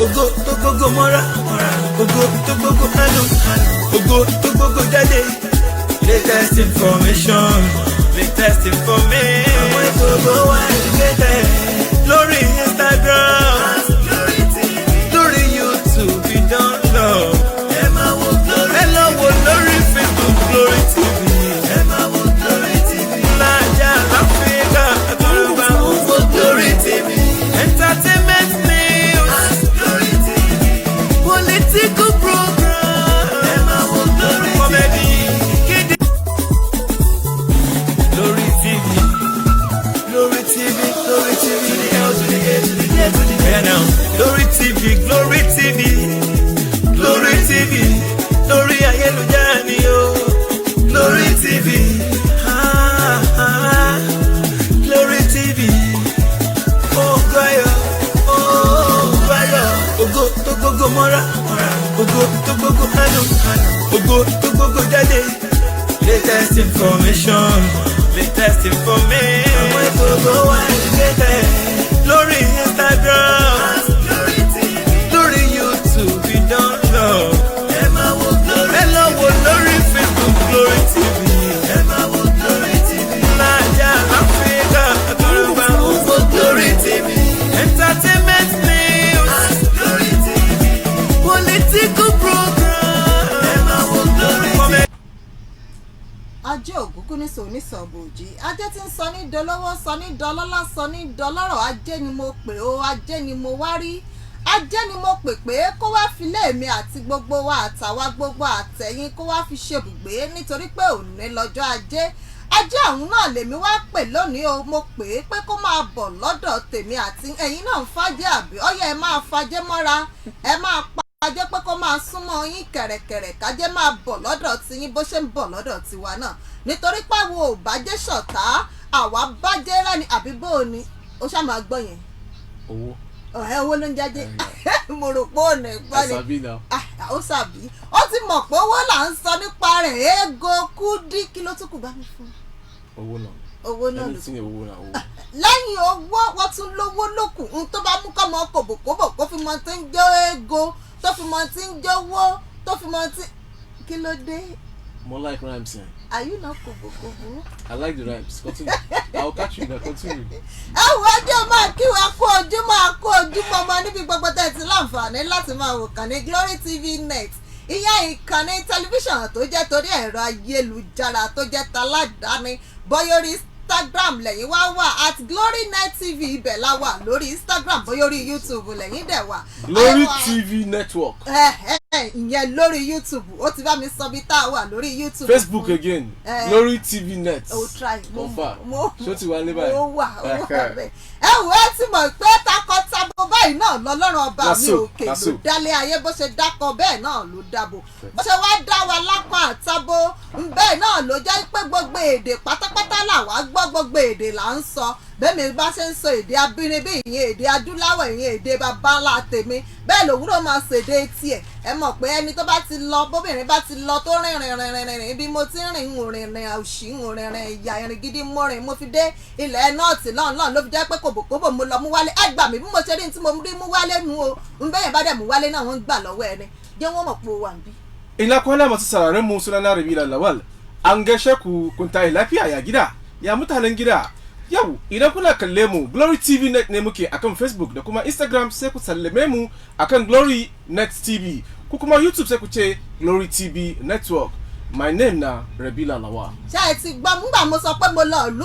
Ogo to gogo mora, ogo to gogo anu, ogo to gogo jade. Latest information, latest information. Àwọn ìgbòho wà educated. Lórí Instagram, lórí YouTube, ìdánlọ. Ẹ máa wo Glory. Ẹ lọ wo lórí Facebook, Glory TV. Ẹ máa wo Glory TV. Lájà Áfíríkà, àtúrúbà wo Glory TV. Entertainment news, Glory TV. Political program, ẹ máa wo Glory TV. Comedy, kéde. Glory TV, Glory TV, Glory TV. To the L to the A to the A to the A now. Glory TV, Glory TV, Glory TV. Lórí ayélujára ni o. Glory TV, Glory TV. Oh gbáyọ̀, oh gbáyọ̀. Ogo tó gbogbo mọ́ra, ogo tó gbogbo anu, ogo tó gbogbo jáde. Latest information, latest information. Àwọn ìgbòho wà educated. Lórí Instagram, lórí YouTube, ìdánlọ. Ẹ máa wo Glory. Ẹ lọ wo lórí Facebook, Glory TV. Ẹ máa wo Glory TV. Lájà Áfíríkà, àtúrúbà wo Glory TV. Entertainment news, Glory TV. Political program, ẹ máa wo Glory TV. Ajé ògúngún ní sọ ní sọ̀bòjì ajé tí ń sọ ní dolówó sọ ní dọlọ́lá sọ ní dọlọ́rọ̀ ajé ni mo pè ó ajé ni mo wá rí ajé ni mo pè pé kó wá fi lé mi àti gbogbo wa àtàwa gbogbo àtẹ̀yìn kó wá fi ṣebùgbé nítorí pé òní lọ́jọ́ ajé ajé àwọn náà lèmi wá pè lónìí o mo pè é pé kó máa bọ̀ lọ́dọ̀ tèmi àti ẹ̀yin náà ń fàjẹ́ àbí ọyẹ ẹ máa fàjẹ́ mọ́ra ẹ máa pa ajẹ́ pé kó máa súnmọ́ yín kẹ̀rẹ̀kẹ̀rẹ̀ kájẹ́ máa bọ̀ lọ́dọ̀ tiyín bó ṣe ń bọ̀ lọ́dọ̀ tiwa náà nítorí páwo ò bájẹ́ ṣọ̀tá àwa bájẹ́ rẹ́ni àbí bó o ní o ṣáà máa gbọ́ yẹn. owó. Owó ló ń jáde mo rò pé ò ní gbọ́ ni. àṣàbí náà. ó ṣàbí ó ti mọ̀ pé owó là ń sọ nípa rẹ̀ Ego Kudi kí ló tún kù bá mi fún. owó náà. owó náà ló tún owó náà owó. lẹ́yìn owó wọ́n tún lówó lókùn ń tó bá mú kọ́mọ kòbòkòbò kó fi mọ tí ń jẹ́ ego tó fi mọ tí ń jówó tó fi mọ tí kí ló dé. More like rhymes here. Are you not kòbòkòbò? I like the rhymes. Continue. I'll catch you there. Continue. Ẹ wo ọjọ́ máa kí wa kú ojúmọ́ ọmọ níbi gbogbo tẹ̀sí láǹfààní láti máa wò kàn ní Glory TV Net. Ìyá ìkànnì tẹlifíṣàn tó jẹ́ torí ẹ̀rọ ayélujára tó jẹ́ taládàáni bọ́yọ̀rí Instagram lẹ́yìn wá wà at Glory Net TV ibẹ̀ la wà lórí Instagram bọ́yọ̀rí YouTube lẹ́yìn dẹ̀ wà. Glory TV Network. Ìyẹn lórí YouTube ó ti bá mi sọ bí tá a wà lórí YouTube. Facebook again. Glory TV Net. O try mo ṣó ti wà ní báyìí. ó wà bẹ́ẹ̀. Ẹ wo ẹ ti mọ̀ pé takọtabo báyìí náà lọ́lọ́run ọba mi òkè ló dálé ayé bó ṣe dákọ bẹ́ẹ̀ náà ló dábò bó ṣe wá dá wa lápá àtabo bẹ́ẹ̀ náà ló jẹ́ pé gbogbo èdè pátápátá làwa gbọ́ gbogbo èdè là ń sọ bẹ́ẹ̀mi bá ṣe ń sọ èdè abínibí ìyẹn èdè adúláwọ̀ ìyẹn èdè babalá tèmi bẹ́ẹ̀ lòwúrọ̀ máa ṣèdè tiẹ̀ ẹ mọ̀ pé ẹni tó bá ti lọ bóbìnrin bá ti lọ tó rìnrìn bí mo ti rìn ìrìnrìn òṣì ìrìnrìn ìyá ìrìn gidi mọ́rin mo fi dé ilẹ̀ nọ́ọ̀tì lọ́nlọ́n ló fi jẹ́ pé kòbòkòbò mo lọ mú wálé ẹ gbà mí bí mo ṣe rí tí mo rí mú wálé nu o ń bẹ́yẹn bá dẹ̀ mú wálé náà wọ́n ń gbà lọ́wọ́ ẹni jẹ́ wọ́n mọ̀ pé o wà níbí. Ina kwana masu sararin mu sunana Rabila Lawal an gaishe ku kun tayi lafiya ya gida ya mutanen gida yau idan kuna kalle mu Glory TV Net ne muke akan Facebook da kuma Instagram sai ku sallame mu akan Glory Net TV ku kuma YouTube sai ku ce Glory TV Network. My name na Rabila Lawal. Ṣé ẹ ti gbọ́ nígbà mo sọ pé mo lọ ìlú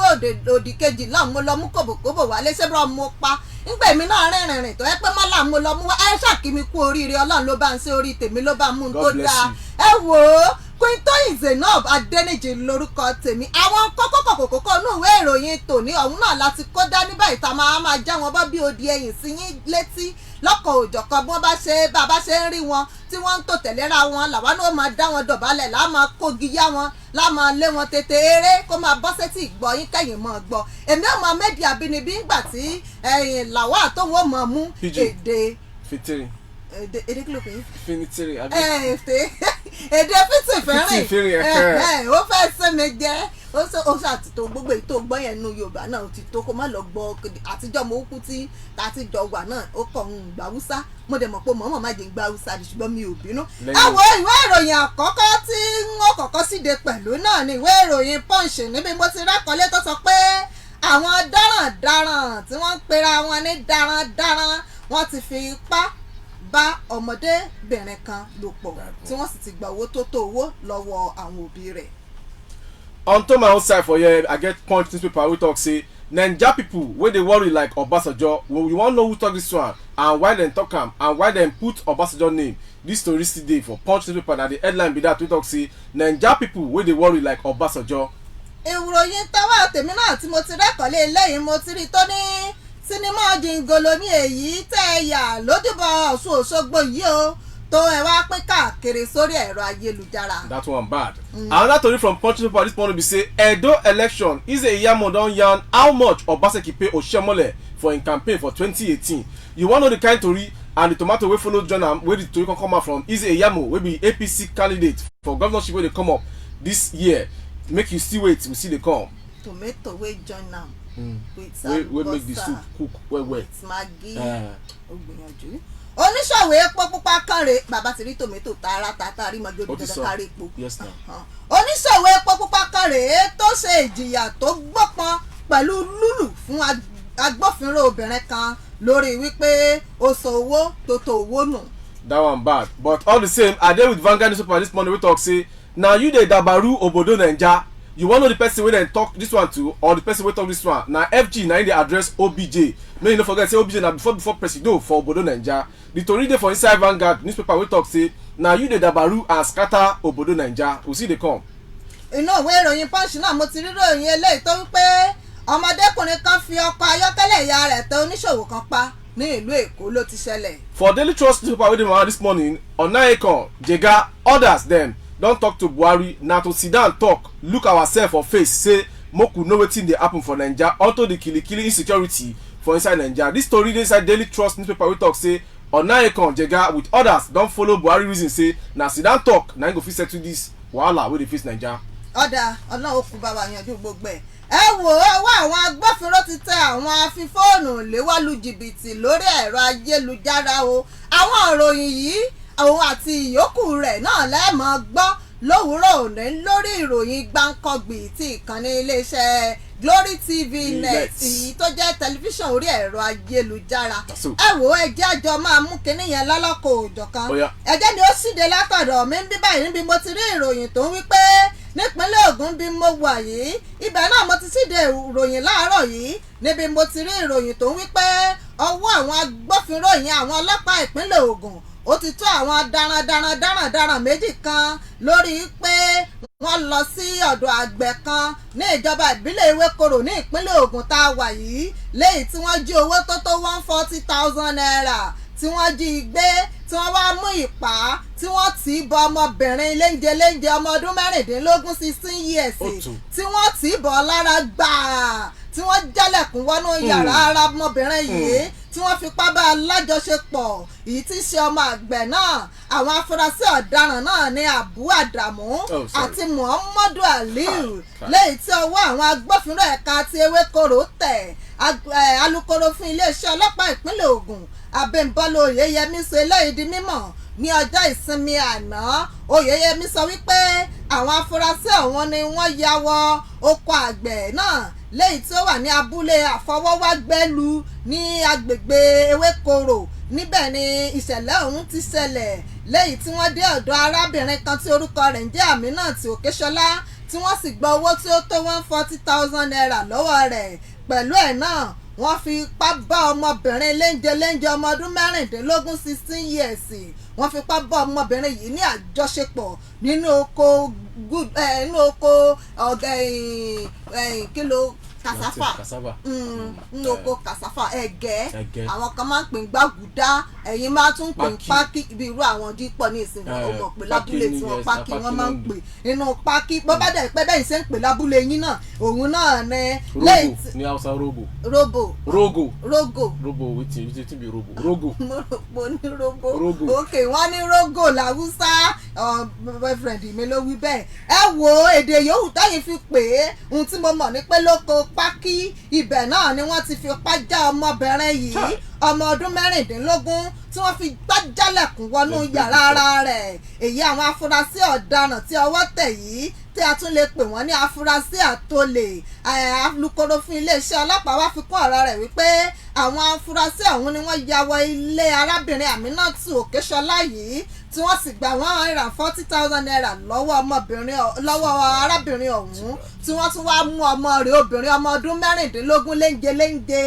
òdì kejì náà mo lọ mú kòbòkòbò wálé ṣé bọ́ mo pa nígbà èmi náà rìnrìn tó yẹ pé mọ́là mo lọ mú wá ẹ ṣàkíní kú oríire Ọlọ́run ló bá ń ṣe orí tèmi ló bá mú un tó dáa ẹ wò ó Queen Toyin Zainab Adéníjì lórúkọ tèmi àwọn kókó inú ìwé ìròyìn tòní ọ̀hún náà láti kó dání báyìí tá máa já wọn bọ́ bí odi ẹ̀yìn sí yín létí lọ́kọ̀ òjọ̀kan bí wọ́n bá ṣe ń rí wọn tí wọ́n ń tò tẹ̀léra wọn làwa náà máa dá wọn dọ̀bálẹ̀ láà máa kógi yá wọn láà máa lé wọn tètè eré kó máa bọ́ sétí ìgbọ́ yín kẹ́yìn mọ́ gbọ́ èmi ò mọ méjì àbínibí ńgbà tí làwa àtòwò mọ̀ mú èdè fitiri èdè kí ló pè é finitiri èdè fìtì fẹ́rìn ó fẹ́ sẹ́mi jẹ́ ó ṣàtìtò gbogbo èyí tó gbọ́ yẹn nínú Yorùbá náà ti tó kó má lọ gbọ́ àtijọ́ mo kú tí àtijọ́ wà náà ó kọ̀ ń gbà Hausa mo dẹ̀ mọ̀ pé mọ̀ọ́mọ̀ má jẹ́ ń gbà Hausa ṣùgbọ́n mi ò bínú. àwọn ìwé ìròyìn àkọ́kọ́ tí wọ́n kọ́kọ́ síde pẹ̀lú náà ni ìwé ìròyìn Punch níbi mo ti rákọlé tó sọ pé àwọn darandaran tí wọ́n ń pera wọn ní darandaran wọ́n ti fi ipá bá ọmọdébìnrin kan lò pọ̀ tí wọ́n sì ti gba owó tó tó owó lọ́wọ́ àwọn òbí rẹ̀. On to my own side for here, I get Punch newspaper we talk say Naija people wey dey worry like Obasanjo, we wan know who talk this one and why dem talk am and why dem put Obasanjo name. This story still dey for Punch newspaper na the headline be that we talk say Naija people wey dey worry like Obasanjo. ìròyìn táwa tèmi náà tí mo ti rẹ́kọ̀ọ́lé eléyìí mo ti rí tó ní sinimá jingolo ní èyí tẹ́ ẹ yà lójúbọ Ọ̀ṣun Òṣogbo yìí o tó ẹ wá pín káàkiri sórí ẹ̀rọ ayélujára. That one bad. Another story from Punch newspaper this morning be say Edo election Ize Iyamo don yarn how much Obaseki pay Oshiomhole for im campaign for 2018. You wan know the kind tori and the tomato wey follow join am wey the tori come out from Ize Iyamo wey be APC candidate for governorship wey dey come up this year. Make you still wait, we see dey come. Tomato wey join am with wey make the soup cook well well. with Maggi ògbìyànjú. oníṣòwò epo pupa kan rè bàbá ti rí tòmẹ́tò tààràtà rí mọ́jú ojú dandan kárí epo. oníṣòwò epo pupa kan rè tó ṣe ìjìyà tó gbọ́pọn pẹ̀lú lúlù fún agbófinró obìnrin kan lórí wípé ó sọ owó tó tó owó nù. That one bad, but all the same I dey with Vanguard newspaper this morning wey talk say na you dey dabaru obodo Naija. You wan know the person wey dem talk this one to or the person wey talk this one na FG na im dey address OBJ. Make you no forget say OBJ na before presido for obodo Naija. The tori dey for inside Vanguard newspaper wey talk say na you dey dabaru and scatter obodo Naija. We see dey come. inú ìwé ìròyìn Punch náà mo ti rí ròyìn eléyìí tó wípé ọmọdékùnrin kan fi ọkọ̀ ayọ́kẹ́lẹ́ ìyá rẹ̀ tẹ oníṣòwò kan pa ní ìlú Èkó ló ti ṣẹlẹ̀. For Daily Trust newspaper wey dey around this morning Onaekan Jega others dem don talk to Buhari na to sit down talk look ourselves for face say make we know wetin dey happen for Naija unto the kilikili insecurity for inside Naija. This story dey inside Daily Trust newspaper wey talk say Onaekan Jega with others don follow Buhari reason say na sit down talk na im go fit settle this wahala wey dey face Naija. ọ̀dà ọlọ́run kú bá wa yanjú gbogbo ẹ̀. ẹ wò ó wá àwọn agbófinró ti tẹ àwọn afifóònù léwálu jìbìtì lórí ẹ̀rọ ayélujára o. àwọn ìròyìn yìí òun àti ìyókù rẹ̀ náà lẹ́ẹ̀mọ́ gbọ́ lówùúrọ̀ òní lórí ìròyìn gbáǹkọ́gbì tí ìkànnì iléeṣẹ́ Glory TV Net èyí tó jẹ́ tẹlifíṣàn orí ẹ̀rọ ayélujára. ẹ wò ó ẹjẹ́ àjọ máa mú kinní yẹn lọ́lọ́kọ̀ òjọ̀kan. ẹjẹ́ ni ó ṣíde látọ̀dọ̀ mi ń bí báyìí níbi mo ti rí ìròyìn tó ń wí pé nípínlẹ̀ Ògùn bí mo wà yìí ibẹ̀ náà mo ti ṣíde ìròyìn láàárọ̀ yìí níbi mo ti rí ìròyìn tó ń wí pé ọwọ́ àwọn agbófinró yẹn àwọn ọlọ́pàá ìpínlẹ̀ Ògùn ó ti tó àwọn darandaran méjì kan lórí pé wọ́n lọ sí ọ̀dọ̀ àgbẹ̀ kan ní ìjọba ìbílẹ̀ Ewékorò ní ìpínlẹ̀ Ògùn tá a wà yìí léyìí tí wọ́n jí owó tó tó 140,000 naira tí wọ́n jí gbé tí wọ́n wá mú ìpá tí wọ́n tì í bọ ọmọbìnrin léńjẹ ọmọ ọdún mẹ́rìndínlógún 16 years tí wọ́n tì í bọ̀ lára gbàá tí wọ́n jálẹ̀kùn wọnú yàrá ara ọmọbìnrin yìí tí wọ́n fipá bá a lájọṣepọ̀ èyí tí í ṣe ọmọ àgbẹ̀ náà. àwọn afurasí ọ̀daràn náà ní Abu Adamu àti Muhammadu Aliyu lẹ́yìn tí ọwọ́ àwọn agbófinró ẹ̀ka ti Ewékorò tẹ̀. alukoro fún iléeṣẹ́ ọlọ́pàá ìpínlẹ̀ Ògùn Abímbọ́lá Oyèyẹmí sọ eléyìí di mímọ̀ ní ọjọ́ ìsinmi àná. Oyèyẹmí sọ wípé àwọn afurasí ọ̀hún ni wọ́n ya wọ oko àgbẹ̀ náà lẹ́yìn tí ó wà ní abúlé àfọwọ́wágbẹ́lu ní agbègbè Ewékorò. níbẹ̀ ni ìṣẹ̀lẹ̀ ọ̀hún ti ṣẹlẹ̀ lẹ́yìn tí wọ́n dé ọ̀dọ̀ arábìnrin kan tí orúkọ rẹ̀ ń jẹ́ Aminat Òkèṣọlá tí wọ́n sì gba owó tí ó tó 140,000 naira lọ́wọ́ rẹ̀. pẹ̀lú ẹ̀ náà wọ́n fi ipá bá ọmọbìnrin léńjẹ ọmọ ọdún mẹ́rìndínlógún 16 years wọ́n fi ipá bá ọmọbìnrin yìí ní àjọṣepọ̀ nínú oko kílò kàsáfà nínú oko kàsáfà ẹ̀gẹ́ àwọn kan máa ń pè ń gbàgùdá ẹ̀yin máa tún pè ń pákí ibi irú àwọn dípọ̀ ní ìsìn wọn ò mọ̀ pé lábúlé tí wọ́n pákí wọ́n máa ń pè nínú pákí bó bá dẹ̀ pé bẹ́ẹ̀ ṣe ń pè lábúlé yín náà òun náà ní. rogo ní Hausa rogo wetin be rogo. mo ní rogo ok wọ́n ní rogo làwùsá boyfriend mi ló wí bẹ́ẹ̀ ẹ wo èdè yòówù táyìn fi pè é ohun tí mo mọ̀ ní pé lóko pákí ibẹ̀ náà ni wọ́n ti fi ipá já ọmọbìnrin yìí ọmọ ọdún mẹ́rìndínlógún tí wọ́n fi gbájálẹ̀kùn wọnú yàrá ara rẹ̀ èyí àwọn afurasí ọ̀daràn tí ọwọ́ tẹ̀ yìí tí a tún lè pè wọ́n ní afurasí àtòlè alukoro fún iléeṣẹ́ ọlọ́pàá wá fi kún ọ̀rọ̀ rẹ̀ wípé àwọn afurasí ọ̀hún ni wọ́n ya wọ ilé arábìnrin Aminatu Òkèṣọlá yìí tí wọ́n sì gba $140,000 lọ́wọ́ arábìnrin ọ̀hún tí wọ́n tún wá mú ọmọ rẹ̀ obìnrin ọmọ ọdún mẹ́rìndínlógún léńjẹ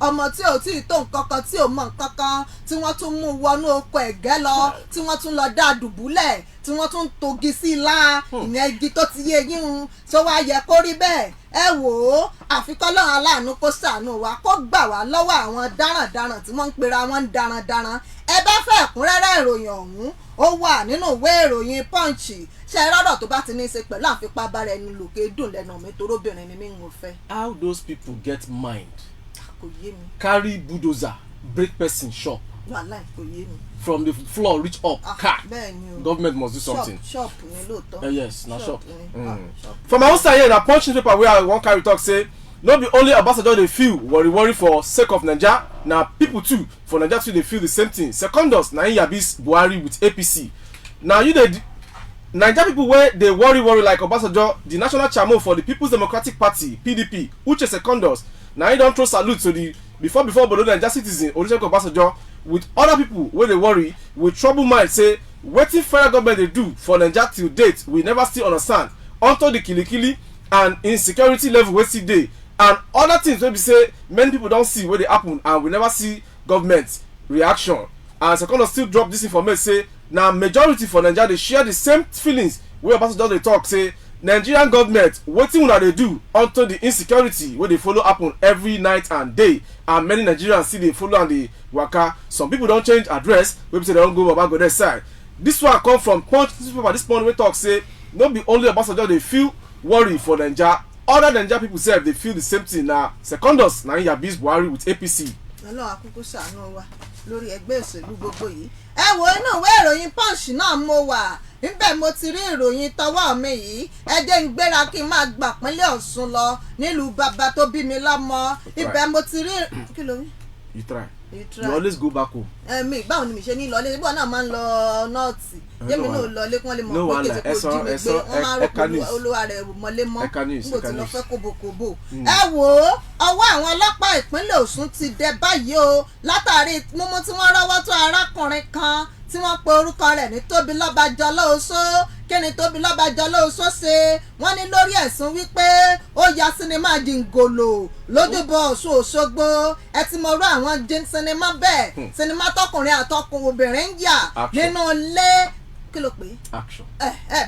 ọmọ tí ò tí ì tó nǹkan kan tí ò mọ nǹkan kan tí wọ́n tún mú wọnú oko ẹ̀gẹ́ lọ tí wọ́n tún lọ dá dùbúlẹ̀ tí wọ́n tún togi sí i lá ìyẹn igi tó ti yé yín tó wá yẹ kó rí bẹ́ẹ̀ ẹ wò ó àfikọ́ lọ́run aláàánú kó ṣàánú wa kó gbà wá lọ́wọ́ àwọn darandaran tí wọ́n ń pera wọn darandaran ẹ bá fẹ́ ẹ̀kúnrẹ́rẹ́ ìròyìn ọ̀hún ó wà nínú ìwé ìròyìn Punch ṣe rọ́rọ̀ tó bá ti ní í ṣe pẹ̀lú àfipábára ẹni lòkè dùn lẹ́nu mi toróbìnrin ni mí ń fẹ́. How those people get mind kò yé mi. carry bulldozer break person shop wàhálà kò yé mi. from the floor reach up car government must do something. shop ni lóòótọ́. Yes na shop. Shop. For my own side here na Punch newspaper wey I wan carry talk say no be only Obasanjo dey feel worry for sake of Naija na people too for Naija too dey feel the same thing. Secondus na im yabis Buhari with APC. Na you dey Naija people wey dey worry like Obasanjo, the national chairman for the People's Democratic Party (PDP), Uche Secondus, na im don throw salute to the before Obodo Naija citizen Olusegun Obasanjo with other people wey dey worry with trouble mind say wetin federal government dey do for Naija till date we never still understand unto the kilikili and insecurity level wey still dey and other things wey be say many people don see wey dey happen and we never see government reaction. And Secondus still drop this information say na majority for Naija dey share the same feelings wey Obasanjo dey talk say Nigerian government wetin una dey do unto the insecurity wey dey follow happen every night and day and many Nigerians still dey follow and dey waka. Some people don change address wey be say dem don go Babagode side. This one come from Punch newspaper this morning wey talk say no be only Obasanjo dey feel worry for Naija, other Naija people sef dey feel the same thing. Na Secondus na im yabis Buhari with APC. Ọlọ́run akúkú ṣàánú wa lórí ẹgbẹ́ òṣèlú gbogbo yìí. Ẹ wo inú ìwé ìròyìn Punch náà mo wà níbẹ̀ mo ti rí ìròyìn tọwọ́ mi yìí ẹ jẹ́ ń gbéra kí n máa gbà pínlẹ̀ Ọ̀ṣun lọ nílùú bàbá tó bí mi lọ́mọ ibẹ̀ mo ti rí kí ló rí. You try. You always go back home. Mi báwo ni mi ṣe ní lọlé ibò náà máa ń lọ nọ́ọ̀tì jẹ́mi náà lọlé kí wọ́n lè mọ̀ pé kèsì kò jí mi gbé wọ́n máa rò pé olúwa rẹ̀ mọ́lé mọ́ nígbò tí lọ fẹ́ kóbókóbó. Ẹ wò ó ọwọ́ àwọn ọlọ́pàá ìpínlẹ̀ Ọ̀ṣun ti dẹ báyìí o látàrí mímú tí wọ́n rọ́wọ́ tó arákùnrin kan tí wọ́n pe orúkọ rẹ̀ ní Tóbilọ́ba Jọlọ́ọ̀ṣọ́ kí ni Tóbilọ́ba Jọlọ́ọ̀ṣọ́ ṣe wọ́n ní lórí ẹ̀sùn wípé ó ya sinimá Jingolo lójúbọ Ọ̀ṣun Òṣogbo ẹ ti mọ̀ rú àwọn sinimá bẹ́ẹ̀ sinimá tọkùnrin àtọkùn obìnrin ń yà nínú ilé kí ló pé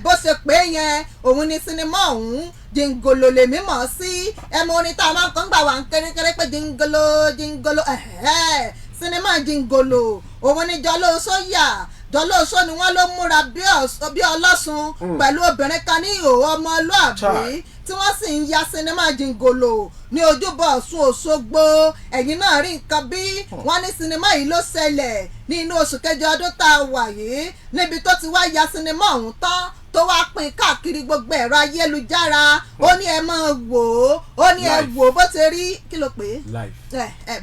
bó ṣe pé yẹn òun ni sinimá ọ̀hún Jingolo lèmi mọ̀ sí ẹmu orin tá a máa ń kàn gbà wá ń kérékéré pé Jingolo sinimá Jingolo òun ni Jọlọ́ọ̀ṣọ́ yà Jọlọ́ọ̀ṣọ́ ni wọ́n ló múra bí ọlọ́sùn pẹ̀lú obìnrin kan ní ìhòòhò ọmọlúàbí tí wọ́n sì ń ya sinimá Jingolo ní ojúbọ Ọ̀ṣun Òṣogbo ẹ̀yìn náà rí nǹkan bí wọ́n ní sinimá yìí ló ṣẹlẹ̀ ní inú oṣù kẹjọ ọdún tá a wà yìí níbi tó ti wá ya sinimá ọ̀hún tán tó wá pín káàkiri gbogbo ẹ̀rọ ayélujára ó ní ẹ máa wò ó ní ẹ wò bó ṣe rí kí ló pé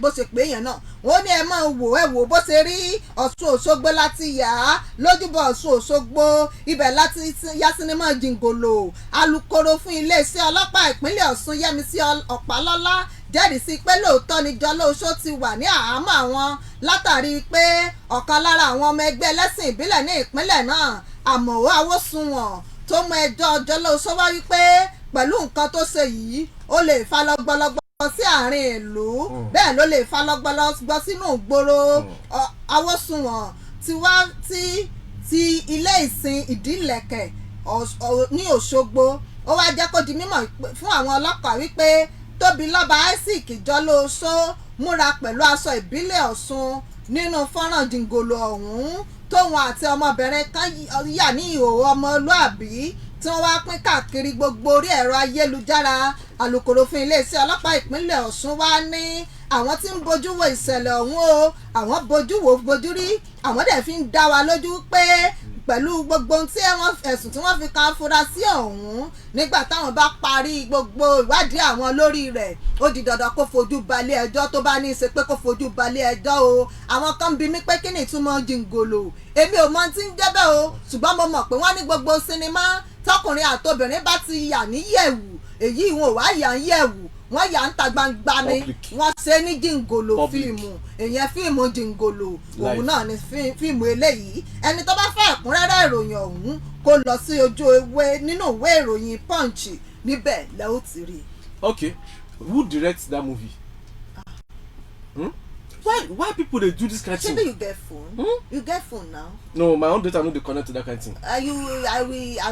bó ṣe pé yẹn náà ó ní ẹ máa wò ẹ wò bó ṣe rí Ọ̀ṣun Òṣogbo láti yà á lójúbọ Ọ̀ṣun Òṣogbo ibẹ̀ láti ya sinimá Jingolo alukoro fún iléeṣẹ́ ọlọ́pàá ìpínlẹ̀ Ọ̀ṣun Yẹmisí Ọ̀pálọ́lá jẹ́rìí sí pé lóòótọ́ ni Jọlọ́ọ̀ṣọ́ ti wà ní àhámọ́ àwọn látàrí pé ọ̀kan lára àwọn ọmọ ẹgbẹ́ ẹlẹ́sìn ìbílẹ̀ ní ìpínlẹ̀ náà Àmọ̀wó Awósùnwọ̀n tó mú ẹjọ́ Jọlọ́ọ̀ṣọ́ wá wípé pẹ̀lú nǹkan tó ṣe yìí ó lè fa lọ́gbọ́lọ́gbọ́ sí àárín ìlú bẹ́ẹ̀ ló lè fa lọ́gbọ́lọ́gbọ́ sínú ìgboro Awósùnwọ̀n ti wá ti ilé ìsìn Ìdílẹ̀kẹ̀ ní Òṣogbo ó wá jẹ́ kó di mímọ̀ fún àwọn ọlọ́pàá wípé Tóbilọ́ba Isaac Jọlọ́ọ̀ṣọ́ múra pẹ̀lú aṣọ ìbílẹ̀ Ọ̀ṣun nínú fọ́nrán Jingolo ọ̀hún tóun àti ọmọbìnrin kan yà ní ìhòòhò ọmọlúàbí tí wọ́n wá pín káàkiri gbogbo orí ẹ̀rọ ayélujára alukoro fún iléeṣẹ́ ọlọ́pàá ìpínlẹ̀ Ọ̀ṣun wá ní àwọn tí ń bojú wo ìṣẹ̀lẹ̀ ọ̀hún o àwọn bojú rí àwọn dẹ̀ fi ń dá wa lójú pé pẹ̀lú gbogbo ohun tí ẹ̀sùn tí wọ́n fi kan afurasí ọ̀hún nígbà táwọn bá parí gbogbo ìwádìí àwọn lórí rẹ̀ ó di dandan kó fojú balẹ̀ ẹjọ́ tó bá ní í ṣe pé kó fojú balẹ̀ ẹjọ́ o àwọn kan bí mi pé kí ni ìtumọ̀ jìngòlò èmi ò mọ tí ń jẹ́ bẹ́ẹ̀ o ṣùgbọ́n mo mọ̀ pé wọ́n ní gbogbo sinimá tọkùnrin àtobìnrin bá ti yà ní yẹ̀wù èyí wọn ò wá yà ń yẹ̀wù wọ́n yà ń ta gbangba ni wọ́n ṣe ní jìngòlò fíìmù èyàn fíìmù jìngòlò òun náà ni fíìmù eléyìí ẹni tó bá fẹ́ ẹ̀kúnrẹ́rẹ́ ìròyìn ọ̀hún kó lọ sí ojú ewé nínú ìwé ìròyìn Punch níbẹ̀ lẹ́ ó ti rí. Okay, who directs that movie? Why people dey do this kind of thing? Maybe you get phone. You get phone now. No, my own data no dey connect to that kind of thing. I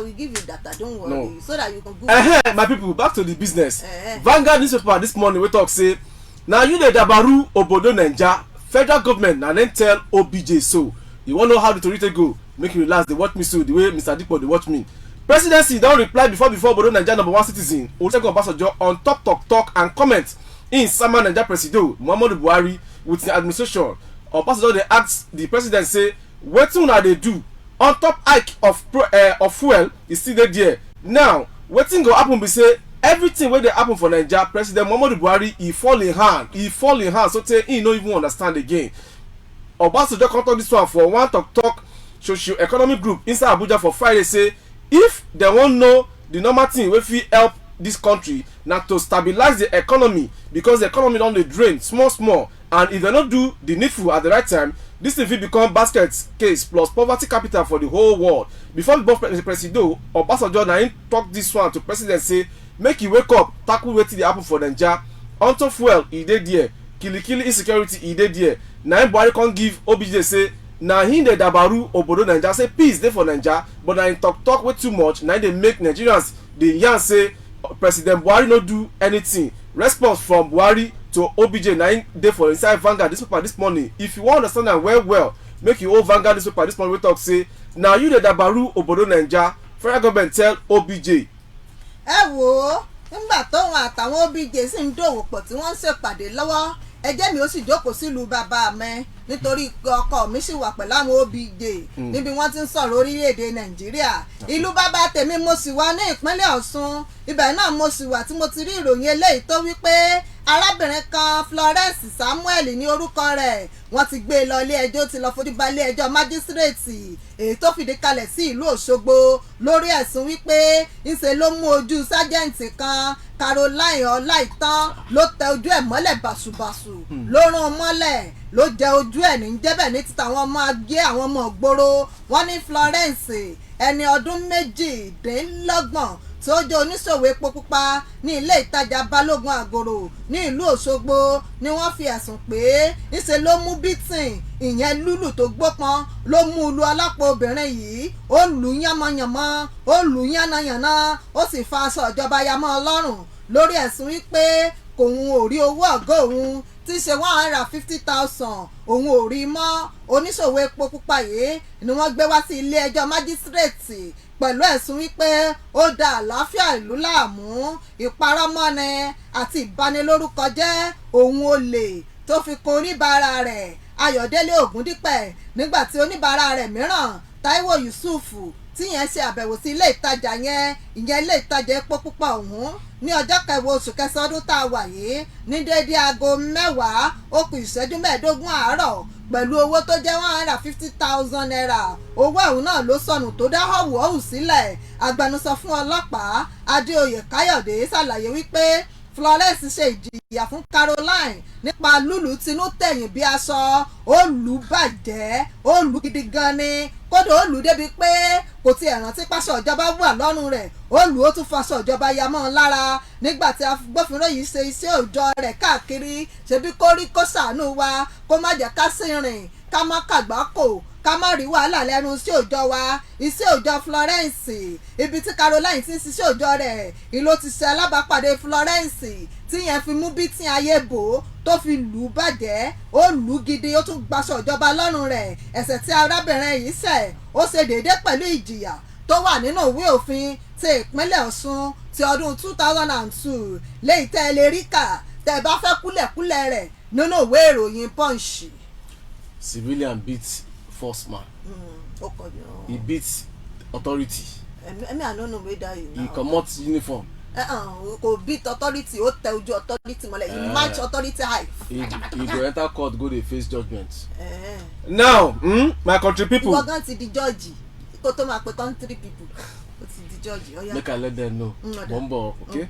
will give you data, don't worry. No. So that you can go. My people, back to the business. Vanguard newspaper this morning we talk say na you dey dabaru obodo Naija federal government na dem tell OBJ so. You wan know how the tori take go? Make you relax dey watch me so the way Mr. Dipo dey watch me. Presidency don reply before obodo Naija #1 citizen Olusegun Obasanjo on top talk and comment in sama Naija Presido Muhammadu Buhari with the administration. Obasanjo dey ask the president say wetin una dey do on top hike of fuel is still dey there. Now wetin go happen be say everything wey dey happen for Naija, President Muhammadu Buhari e fall in hand so tey e no even understand again. Obasanjo come talk this one for one talk socio-economic group inside Abuja for Friday say if dem wan know the normal thing wey fit help this country na to stabilize the economy because the economy don dey drain small and if dem no do the needful at the right time this thing fit become basket case plus poverty capital for the whole world. Before Presido Obasanjo na him talk this one to president say make e wake up tackle wetin dey happen for Naija. Unto fuel e dey there, kilikili insecurity e dey there. Na him Buhari come give OBJ say na him dey dabaru obodo Naija say peace dey for Naija but na him talk wey too much na him dey make Nigerians dey yarn say President Buhari no do anything. Response from Buhari to OBJ na him dey for inside Vanguard this paper this morning. If you wan understand am well make you hold Vanguard this paper this morning wey talk say na you dey dabaru obodo Naija federal government tell OBJ. Ẹ wo nígbà tóun àtàwọn OBJ sì ń dòwò pọ̀ tí wọ́n ń ṣèpàdé lọ́wọ́ ẹjẹ́ mi ó sì jókòó sílùú bàbá mi nítorí ọkọ mi sì wà pẹ̀lú àwọn OBJ níbi wọ́n ti ń sọ̀rọ̀ orílẹ̀-èdè Nàìjíríà. Ìlú bàbá tèmi mo sì wà ní ìpínlẹ̀ Ọ̀ṣun ibẹ̀ náà mo sì wà tí mo ti rí ìròyìn eléyìí tó wípé arábìnrin kan Florence Samuel ní orúkọ rẹ̀ wọ́n ti gbé e lọ ilé ẹjọ́ ti lọ fojú balẹ̀ ẹjọ́ májísírèètì èyí tó fìdí kalẹ̀ sí ìlú Òṣogbo lórí ẹ̀sùn wípé ńṣe ló mú ojú sájẹ́ǹtì kan Caroline Ọláìtàn ló tẹ ojú ẹ̀ mọ́lẹ̀ bàṣubàṣu ló rán mọ́lẹ̀ ló jẹ ojú ẹ̀ ní jẹ́bẹ̀ ní títa àwọn ọmọ agbé àwọn ọmọ ògbóró wọ́n ní Florence ẹni ọdún 28 tí ó jẹ́ oníṣòwò epo pupa ní ilé ìtajà Balógun Àgòrò ní ìlú Òṣogbo ni wọ́n fi ẹ̀sùn pé ńṣe ló mú bítìn ìyẹn lúlù tó gbópọn ló mú un lu alápò obìnrin yìí ó lù ú yánmọ́yánmọ́ ó lù ú yánnayànna ó sì fa aṣọ ìjọba yamọ́ ọlọ́run lórí ẹ̀sùn wípé kòun ò rí owó ọ̀gá òun tí ṣe 150,000 òun ò rí mọ́. Oníṣòwò epo pupa yìí ni wọ́n gbé wá sí ilé ẹjọ́ májísírèètì pẹ̀lú ẹ̀sùn wípé ó da àlàáfíà ìlú láàmú ìparọ́mọ́ni àti ìbanilórúkọ jẹ́ òun olè tó fi kan oníbàárà rẹ̀ Ayọ̀délé Ògúndípẹ̀ nígbà tí oníbàárà rẹ̀ mìíràn Táíwò Yusufu tíyẹn ṣe àbẹ̀wò sí ilé ìtajà yẹn ìyẹn ilé ìtajà epo pupa ọ̀hún ní ọjọ́ 9 oṣù kẹsàn-án ọdún tá a wà yìí ní déédé aago 10 ó kù ìṣẹ́jú 15 àárọ̀ pẹ̀lú owó tó jẹ́ 150,000 naira. Owó ọ̀hún náà ló sọnù tó dá họ̀wùhọ̀wù sílẹ̀. Agbẹnusọ fún ọlọ́pàá Adéoyè Káyọ̀dé ṣàlàyé wípé Florence ṣe ìjìyà fún Caroline nípa lùlù tinú tẹ̀yìn bí aṣọ ó lù bàjẹ́ ó lù gidi gan ni kódà ó lù débi pé kò tiẹ̀ rántí pàṣọ ìjọba wà lọ́rùn rẹ̀ ó lù ó tún faṣọ ìjọba ya mọ́ ọ lára nígbà tí agbófinró yìí ṣe iṣẹ́ òòjọ́ rẹ̀ káàkiri ṣebí kó rí kó ṣàánú wa kó má jẹ́ ká sí rìn ká má kàgbákò ká má rí wàhálà lẹ́nu iṣẹ́ òòjọ́ wa iṣẹ́ òòjọ́ Florence ibi tí Caroline ti ń ṣiṣẹ́ òòjọ́ rẹ̀ ìlò ti ṣe alábàápàdé Florence tíyẹn fi mú bí tí ayé bò tó fi lù ú bàjẹ́ ó lù ú gidi ó tún gbaṣọ ìjọba lọ́rùn rẹ̀ ẹ̀ṣẹ̀ tí arábìnrin yìí ṣẹ̀ ó ṣe déédé pẹ̀lú ìjìyà tó wà nínú ìwé òfin ti ìpínlẹ̀ Ọ̀ṣun ti ọdún 2002 léyìí tẹ́ ẹ lè rí kà tẹ́ ẹ bá fẹ́ kúlẹ̀kúlẹ̀ rẹ̀ nínú ìwé ìròyìn Punch. Civilian beat first man. Okay. He beats authority. I don't know whether you know. He commots uniform. Go beat authority, o tell you authority mole. He match authority high. He go enter court, go dey face judgment. Now, my country people. You going to the judge. Go to my country people. Make I let them know. Bombo, okay?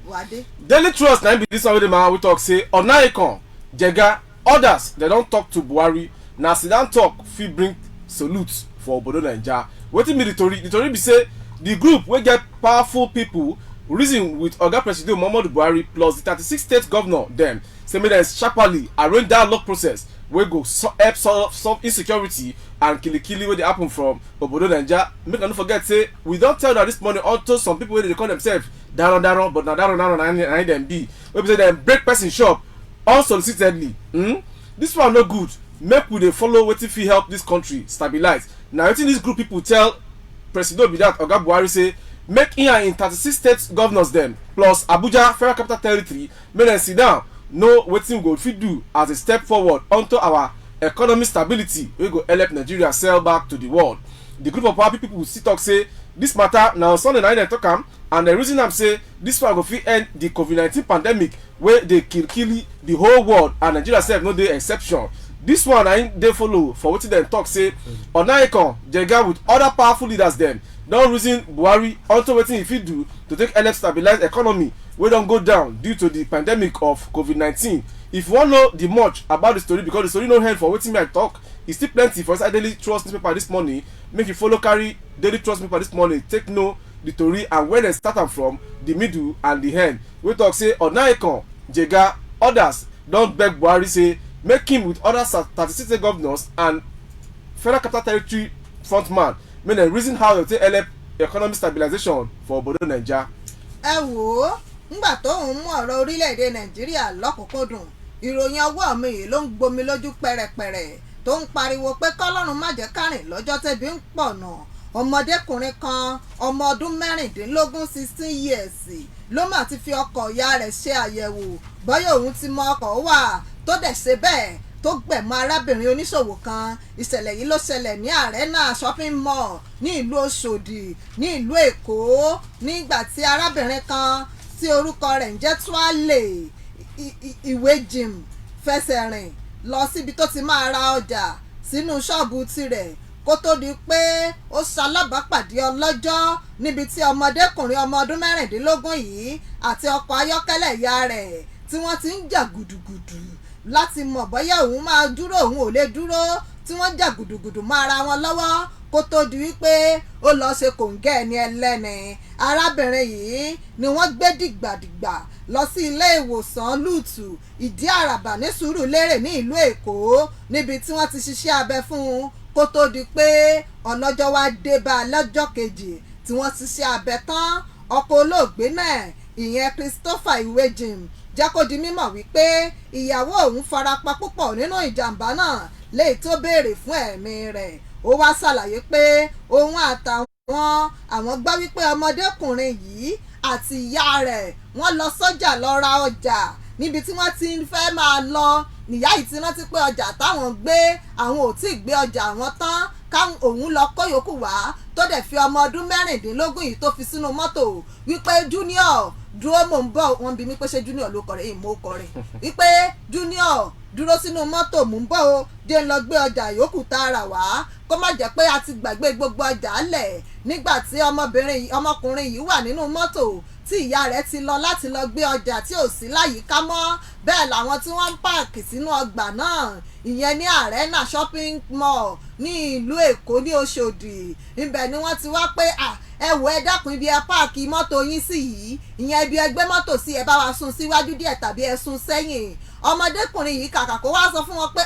Daily Trust na be this one wey the man we talk say Onaikon, Jega, others they don talk to Buhari. Na sit down talk fit bring salute for Obodo Naija. Wetin be the tori? The tori be say the group wey get powerful people reason with Oga President Muhammadu Buhari plus the 36 state governor dem say make dem sharply arrange dialogue process wey go help solve insecurity and kilikili wey dey happen from Obodo Naija. Make I no forget say we don tell that this morning unto some people wey dey call themselves daron but na daron na dem be wey be say dem break person shop unsolicitedly. This one no good. Make we dey follow wetin fit help this country stabilize. Na wetin this group people tell President be that Oga Buhari say make him and 36 state governors dem plus Abuja Federal Capital Territory make dem sit down know wetin we go fit do as a step forward unto our economic stability wey go help Nigeria sell back to the world. The group of power people still talk say this matter na on Sunday night dem talk am and the reason am say this one go fit end the COVID-19 pandemic wey dey kill the whole world and Nigeria sef no dey exception. This one na im dey follow for wetin dem talk say Onaikon Jega with other powerful leaders dem don reason Buhari unto wetin e fit do to take help stabilize economy wey don go down due to the pandemic of COVID-19. If you wan know the much about the story because the story no end for wetin me I talk, e still plenty for inside Daily Trust newspaper this morning. Make you follow carry Daily Trust newspaper this morning take know the story and where dem start am from, the middle and the end. We talk say Onaikon Jega others don beg Buhari say make him with other 36 governors and Federal Capital Territory frontman make dem reason how to take help economic stabilization for Obodo Naija. Ẹ wò ó ńgbà tó ń mú ọ̀rọ̀ orílẹ̀-èdè Nàìjíríà lọ́kùnkúndùn ìròyìn ọwọ́ mi yìí ló ń gbomi lójú pẹ̀rẹ̀pẹ̀rẹ̀ tó ń pariwo pé kọ́lọ́run má jẹ́ kárìn lọ́jọ́ tẹ́bi ń pọ̀ nà ọmọdékùnrin kan ọmọ ọdún 16 years ló mà ti fi ọkọ̀ ìyá rẹ̀ ṣe àyẹ̀wò bóyá òun ti mọ ọkọ̀ wà tó dẹ̀ ṣe bẹ́ẹ̀ tó gbẹ̀mọ́ arábìnrin oníṣòwò kan. Ìṣẹ̀lẹ̀ yìí ló ṣẹlẹ̀ ní Arena shopping mall ní ìlú Òṣòdì ní ìlú Èkó nígbà tí arábìnrin kan tí orúkọ rẹ̀ ń jẹ́ Tuale Iwejim fẹsẹ̀ rìn lọ síbi tó ti máa ra ọjà sínú ṣọ́ọ̀bù tirẹ̀ kó tó di pé ó ṣalábàápàdé ọlọ́jọ́ níbi tí ọmọdékùnrin ọmọ ọdún 16 yìí àti ọkọ̀ ayọ́kẹ́lẹ́ ìyá rẹ̀ tí wọ́n ti ń jà gùdùgùdù láti mọ̀ bóyá òun máa dúró òun ò lè dúró tí wọ́n jà gùdùgùdù mọ́ ara wọn lọ́wọ́ kó tó di wípé ó lọ ṣe kòǹgẹ́ ẹni ẹlẹ́ni. Arábìnrin yìí ni wọ́n gbé dìgbàdìgbà lọ sí ilé ìwòsàn Lùtù Ìdí Àràbà ní Sùúrùlérè ní ìlú Èkó níbi tí wọ́n ti ṣiṣẹ́ abẹ fún un kó tó di pé ọlọ́jọ́ wá dé bá lọ́jọ́ kejì tí wọ́n ṣiṣẹ́ abẹ tán. Ọkọ olóògbé náà ìyẹn Christopher Iwejim jẹ́ kó di mímọ̀ wípé ìyàwó òun farapa púpọ̀ nínú ìjàmbá náà léyìí tó béèrè fún ẹ̀mí rẹ̀. Ó wá ṣàlàyé pé òun àtàwọn gbọ́ wípé ọmọdékùnrin yìí àti ìyá rẹ̀ wọ́n lọ sọ́jà lọ ra ọjà níbi tí wọ́n ti fẹ́ máa lọ nìyá yìí ti rántí pé ọjà táwọn gbé àwọn ò tí ì gbé ọjà àwọn tán káwọn òun lọ kó yòókù wá tó dẹ̀ fi ọmọ ọdún 16 yìí tó fi sínú mọ́tò wípé Junior dúró mò ń bọ̀. Wọ́n bi mí pé ṣé Junior ló kọrin ìmọ̀ kọrin wípé Junior dúró sínú mọ́tò mò ń bọ̀ o dé lọ gbé ọjà yòókù tá a rà wá kó má jẹ́ pé a ti gbàgbé gbogbo ọjà lẹ̀ nígbà tí ọmọkùnrin yìí wà nínú mọ́tò tí ìyá rẹ̀ ti lọ láti lọ gbé ọjà tí ò sí láyìíká mọ́. Bẹ́ẹ̀ làwọn tí wọ́n ń páàkì sínú ọgbà náà ìyẹn ní Arena shopping mall ní ìlú Èkó ní Òṣòdì ibẹ̀ ni wọ́n ti wá pé ẹ wò ẹ dákun ibi ẹ páàkì mọ́tò yín sí yìí ìyẹn ibi ẹ gbé mọ́tò sí ẹ bá wa sún síwájú díẹ̀ tàbí ẹ sún sẹ́yìn. Ọmọdékùnrin yìí kàkà kó wá sọ fún wọn pé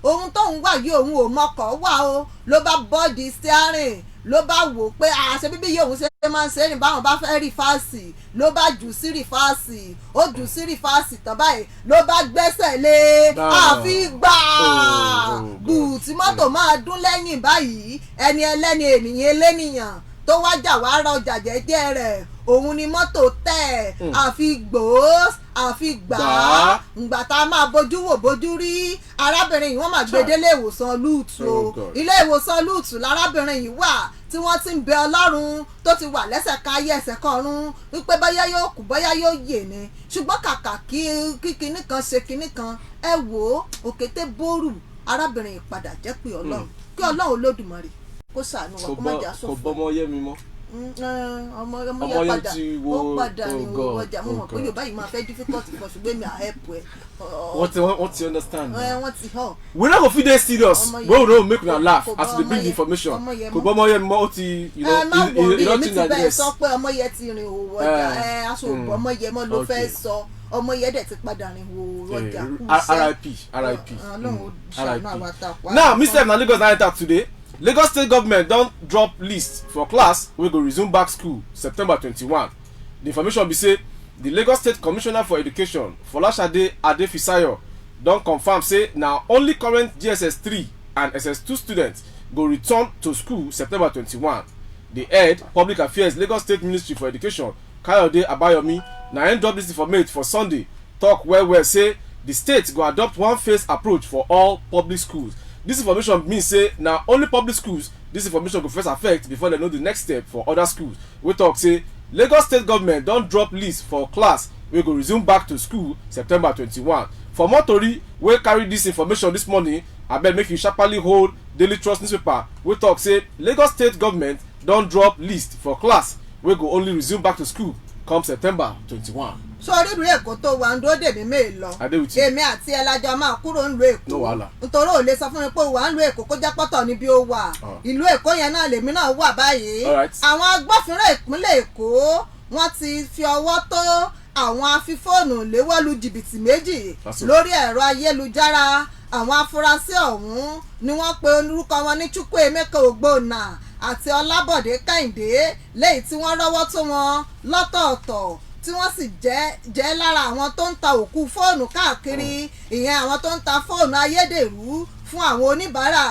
ohun tóun wà yìí òun ò mọkọ̀ wà o ló bá bọ́ọ̀dì steering ló bá wò pé àṣẹ bíbí yìí òun ṣe máa ń ṣe ní báwọn bá fẹ́ rìfáàsì ló bá jù sí rìfáàsì ó jù sí rìfáàsì tán báyìí ló bá gbẹ́sẹ̀ lé àfi gbà bù tí mọ́tò máa dún lẹ́yìn báyìí ẹni ẹlẹ́ni ènìyàn elénìyàn tó wájà wá ra ọjà jẹ́jẹ́ rẹ̀ òun ni mọ́tò tẹ̀ àfi gbòós àfi gbà á ngbà tá a máa bójú wò bójú rí arábìnrin yìí wọ́n máa gbé délé ìwòsàn lúùtù o ilé ìwòsàn lúùtù lárábìnrin yìí wà tí wọ́n ti ń bẹ Ọlọ́run tó ti wà lẹ́sẹ̀ kan ayé ẹsẹ̀ kan ọ̀run wípé bóyá yóò kú bóyá yóò yè ni ṣùgbọ́n kàkà kí kinní kan ṣe kinní kan ẹ wò ó òkété bórù arábìnrin yìí padà jẹ́ pé Ọlọ́run kí Ọlọ́run Olódùmarè kó ṣàánú wa kó má jà sọ kò bọ́mọ yẹ mi mọ́. ọmọ yẹn padà ó padà ní owó ọjà mo mọ̀ pé Yorùbá yìí máa fẹ́ difficult for ṣùgbọ́n mi à help ẹ. wọ́n ti understand. wọ́n ti hàn. we no go fit dey serious wey we no make una laugh as we dey bring the information kò bọ́mọ yẹ mi mọ́ ó ti èmi ti bẹ́ẹ̀ sọ pé ọmọ yẹn ti rìn òwò ọjà aṣọ òbọ̀ ọmọ yẹn mọ́ ló fẹ́ sọ ọmọ yẹn dẹ̀ ti padà rìn òwò ọjà RIP. Now Mr. na Lagos na enter today. Lagos State government don drop list for class wey go resume back school September 21. The information be say the Lagos State Commissioner for Education Folashade Adefisayo don confirm say na only current GSS 3 and SS2 students go return to school September 21. The head Public Affairs Lagos State Ministry for Education Kayode Abayomi na im drop this information for Sunday talk well say the state go adopt one phase approach for all public schools. This information mean say na only public schools this information go first affect before dem know the next step for other schools. We talk say Lagos State government don drop list for class wey go resume back to school September 21. For more tori wey carry this information this morning, abeg make you sharparly hold Daily Trust newspaper wey talk say Lagos State government don drop list for class wey go only resume back to school come September 21. sórí ìlú Èkó tó wà ń dóde mi mé lọ èmi àti ẹlájọ máa kúrò ń lu Èkó nítorí ò lè sọ fún mi pé wà ń lu Èkó kó jẹ́ pọ́tọ̀ ní bí ó wà ìlú Èkó yẹn náà lèmi náà wà báyìí àwọn agbófinró ìpínlẹ̀ Èkó wọ́n ti fi ọwọ́ tó àwọn afífóònù léwọ́lu jìbìtì méjì lórí ẹ̀rọ ayélujára àwọn afurasí ọ̀hún ni wọ́n pe orúkọ wọn ní Chukwuemeka Ogbonna àti Ọlábọ̀dé Kẹ́hìndé lẹ́yìn tí wọ́n rọ́wọ́ tó wọn lọ́tọ̀ọ̀tọ̀ tí wọ́n sì jẹ́ lára àwọn tó ń ta òkú fóònù káàkiri ìyẹn àwọn tó ń ta fóònù ayédèrú fún àwọn oníbàárà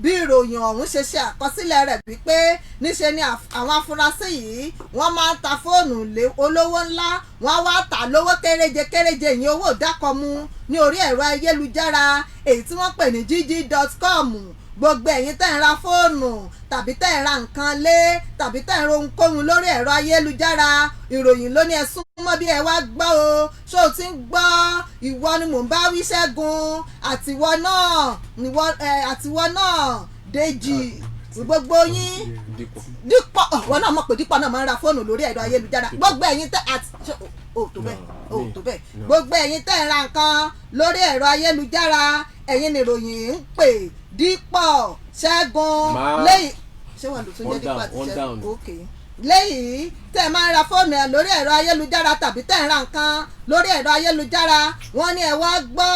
bí ìròyìn ọ̀hún ṣe àkọsílẹ̀ rẹ̀ wípé níṣe ni àwọn afurasí yìí wọ́n máa ń ta fóònù olówó ńlá wọ́n wá tà lówó kéréje ìyẹn owó ìdákọ̀mú ní orí ẹ̀rọ ayélujára èyí tí wọ́n pè ní gg.com. gbogbo ẹ̀yin tẹ́ ń ra fóònù tàbí tẹ́ ń ra nǹkan lé tàbí tẹ́ ń ra ohunkóhun lórí ẹ̀rọ ayélujára ìròyìn ló ní ẹ súnmọ́ bí ẹ wá gbọ́ o ṣó o ti ń gbọ́ ìwọ ni mò ń bá wí Ṣẹ́gun àtiwọ́ náà Dèjì gbogbo yín Dípọ̀ wọn náà mọ̀ pé Dípọ̀ náà máa ń ra fóònù lórí ẹ̀rọ ayélujára gbogbo ẹ̀yin tẹ́ tó bẹ́ẹ̀ gbogbo ẹ̀yin tẹ́ ń ra nǹkan lórí ẹ̀rọ ayélujára ẹ̀yin ni ìròyìn ń pè Dípọ̀ Ṣẹ́gun lẹ́yìn ṣé wọn lò tún jẹ́ Dípọ̀ àti Ṣẹ́gun ok lẹ́yìn tẹ́ máa ń ra fóònù ẹ̀ lórí ẹ̀rọ ayélujára tàbí tẹ́ ń ra nǹkan lórí ẹ̀rọ ayélujára wọ́n ní ẹ wá gbọ́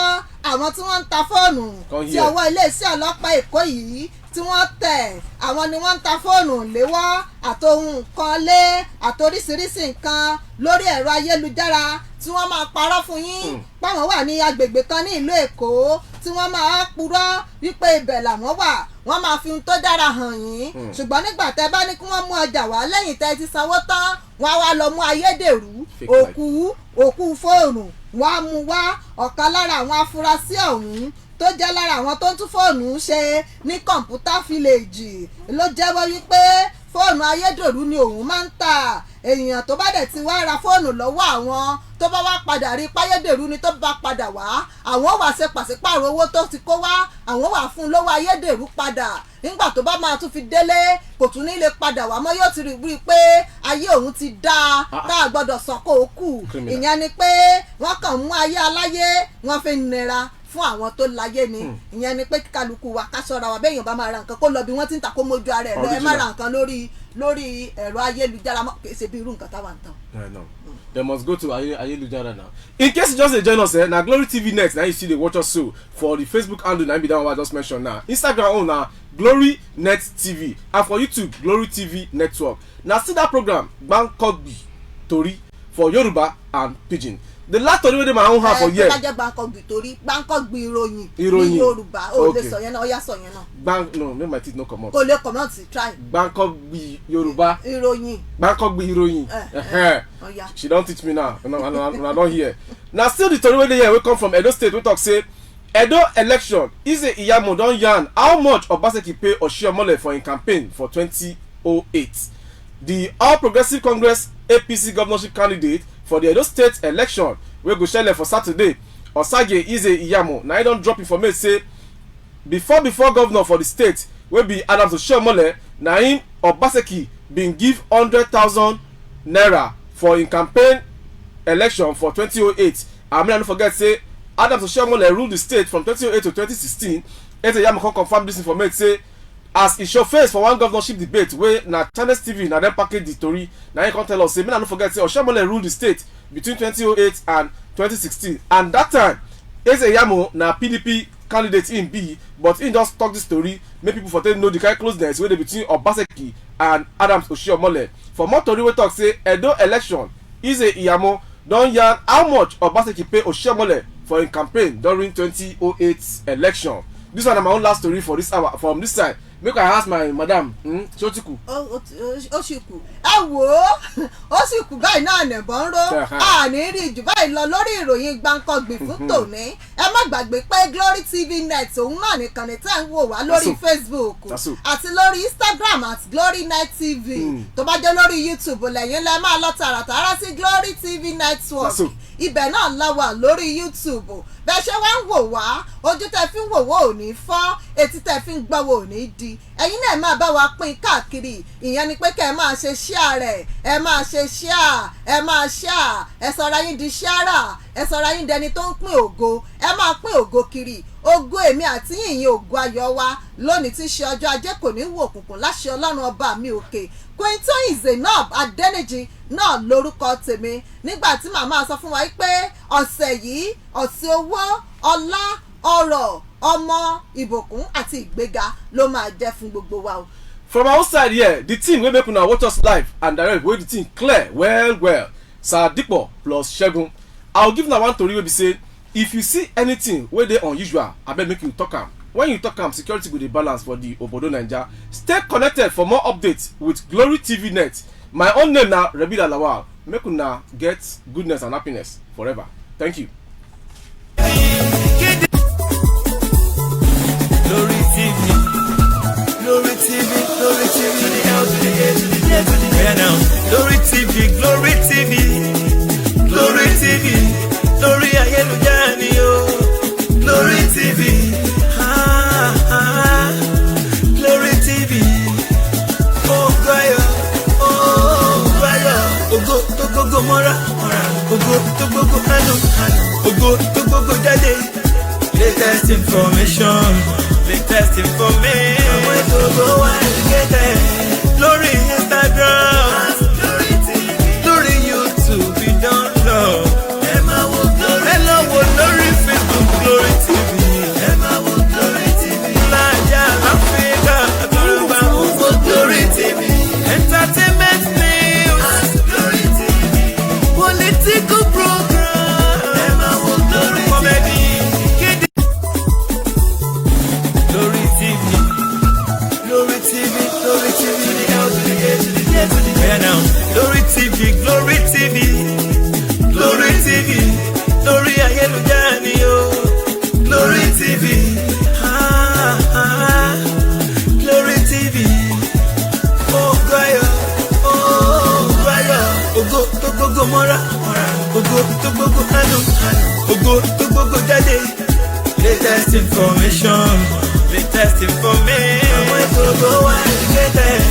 àwọn tí wọ́n ń ta fóònù tí ọwọ́ iléeṣẹ́ ọlọ́pàá Èkó yìí tí wọ́n tẹ̀ àwọn ni wọ́n ń ta fóònù léwọ́ àtohun nǹkan lé àtoríṣiríṣi nǹkan lórí ẹ̀rọ ayélujára tí wọ́n máa parọ́ fún yín páwọn wà ní agbègbè kan ní ìlú Èkó tí wọ́n máa purọ́ wípé ibẹ̀ làwọn wà wọ́n máa fi ohun tó dára hàn yín ṣùgbọ́n nígbà tẹ́ bá ní kí wọ́n mú ọjà wá lẹ́yìn tẹ́ ti sanwó tán wọ́n á wá lọ mú ayédèrú òkú fóònù wọ́n á mú wá ọ̀kan lára àwọn afurasí ọ̀hún tó jẹ́ lára àwọn tó ń tún fóònù ṣe ní kọ̀ǹpútà fíléèjì ló jẹ́wọ́ wípé fóònù ayédèrú ni òun máa ń tà èèyàn tó bá dẹ̀ ti wá ra fóònù lọ́wọ́ àwọn tó bá wá padà rí páyédèrú ni tó bá padà wá àwọn wá ṣe pàṣípààrọ̀ owó tó ti kó wá àwọn wá fún lówó ayédèrú padà nígbà tó bá máa tún fi délé kò tún ní lè padà wá mọ́ yóò ti rí i pé ayé òun ti dáa tá a gbọ́dọ̀ sọ̀kò òkú ìyẹn ni pé wọ́n kàn mú ayé aláyé wọ́n fi nira fún àwọn tó láyé ni ìyẹn ni pé kálukú wa ká ṣọ́ra wa béèyàn bá máa ra nǹkan kó lọ bí wọ́n ti ń ta kó mójú ara ẹ̀ lọ ẹ má ra nǹkan lórí ẹ̀rọ ayélujára mọ́ kì í ṣe bí irú nǹkan táwa ń tàn. They must go to ayélujára now. In case you just dey join us na Glory TV Net na you see dey watch us so for the Facebook handle na be that one I just mention now. Instagram own na Glory Net TV and for YouTube Glory TV Network. Na still that program Gbankogbi Tori for Yoruba and Pidgin. the last story wey dey my own hand for here. tó bá jẹ́ Gbàǹkọ́gbì torí Gbàǹkọ́gbì ìròyìn ní Yorùbá ó lè sọ yẹn náà ó yá sọ yẹn náà. No, make my teeth no comot. kò lè comot try. Gbàǹkọ́gbì Yorùbá. ìròyìn. Gbàǹkọ́gbì ìròyìn. She don teach me now. Una don hear. Na still the story wey dey here wey come from Edo State wey talk say Edo election Eze Iyamo don yarn how much Obaseki pay Oshiomhole for im campaign for 2008. The All Progressives Congress APC governorship candidate for the Edo State election wey go shele for Saturday, Osage Eze Iyamo na don drop information say before governor for the state wey be Adams Oshiomhole na im Obaseki bin give 100,000 naira for im campaign election for 2008. And no forget say Adams Oshiomhole ruled the state from 2008 to 2016. Eze Iyamo come confirm this information say as e show face for one governorship debate wey na Channels TV na dem package the story na him come tell us say make I no forget say Oshiomhole ruled the state between 2008 and 2016, and that time Eze Iyamo na PDP candidate im be, but im just talk this story make people for take know the kind closeness wey dey between Obaseki and Adams Oshiomhole. For more tori wey talk say Edo election Eze Iyamo don yarn how much Obaseki pay Oshiomhole for im campaign during 2008 election. This one na my own last story for this hour from this side. Make I ask my madam Sotiku. Ó sì kù ẹ wò ó sì kù báyìí náà nẹ̀bọ̀n ró àní rí jù báyìí lọ lórí ìròyìn Gbàǹkọ́gbì fún tòní. Ẹ má gbàgbé pé Glory TV Net òun náà nìkan ní tẹ́ ń wò wá lórí Facebook àti lórí Instagram at Glory Net TV. Tó bá jẹ́ lórí YouTube lẹ́yìn lẹ́ máa lọ tààràtàrà sí Glory TV Network. Ibẹ̀ náà la wà lórí YouTube. Bẹ́ẹ̀ ṣe wá ń wò wá ojú tẹ́ fi ń wò wó ò ní fọ́ etí tẹ́ fi ń gbọ́ wó ò ní di. Ẹ̀yin náà máa bá wa pín káàkiri. Ìyẹn ni pé kẹ́ ẹ máa ṣe share rẹ̀ ẹ máa ṣe share ẹ máa share ẹ sọra yín di sharer ẹ sọra yín dẹni tó ń pín ògo ẹ máa pín ògo kiri. Ògo èmi àti yìnyín ògo ayọ̀ wa lónìí tí ṣe ọjọ́ ajé kò ní wò òkùnkùn láṣẹ Ọlọ́run ọba mi òkè. Queen Zainab Adeniji náà lórúkọ tèmi nígbà tí màmá sọ fún wa pé ọ̀sẹ̀ yìí ọ̀sẹ̀ owó ọlá ọrọ̀ ọmọ ìbùkún àti ìgbéga ló máa jẹ́ fún gbogbo wa o. From outside here, the team wey make una watch us live and direct wey the team clear well. Sir Dipo plus Segun. I will give una one tori wey be say if you see anything wey dey unusual abeg make you talk am. When you talk am, security go dey balance for the obodo Naija. Stay connected for more updates with Glory TV Net. My own name na Rebila Lawal. Make una get goodness and happiness forever. Thank you. Glory TV, Glory TV, Glory TV, to the L to the A to the J to the A now. Glory TV, Glory TV, Glory TV, Glory ayélujára ni o. Glory TV, Glory TV, oh gbaya, ògo tó gbogbo mọ́ra, ògo tó gbogbo àánú, ògo tó gbogbo jáde. Latest information, latest information. Àwọn ètò ògbó wà educated. Lórí Instagram, lórí YouTube, ìdán lọ. Ẹ máa wo Glory. Ẹ lọ wo lórí Facebook, Glory TV. Ẹ máa wo Glory TV. Láyà Áfíríkà, àtọ́rọ̀bá wo Glory TV. Entertainment news, Glory TV. Political program. Ẹ máa wo Glory TV. Comedy. Glory TV, Glory TV, to the L to the A to the J to the A now. Glory TV, Glory TV, Glory TV, Glory ayélujára ni o. Glory TV, Glory TV, oh gbaya, ògo tó gbogbo mọ́ra, ògo tó gbogbo àánú, ògo tó gbogbo jáde. Latest information, latest information. Àwọn ètò ògbó wà educated.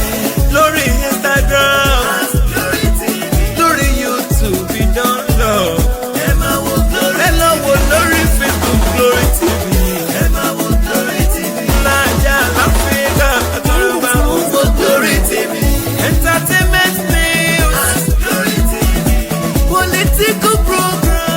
Lórí Instagram, lórí YouTube, ìdán lọ. Ẹ máa wo Glory. Ẹ lọ wo lórí Facebook, Glory TV. Ẹ máa wo Glory TV. Láyà Áfíríkà, àtọ́rọ̀bá wo Glory TV. Entertainment news, Glory TV. Political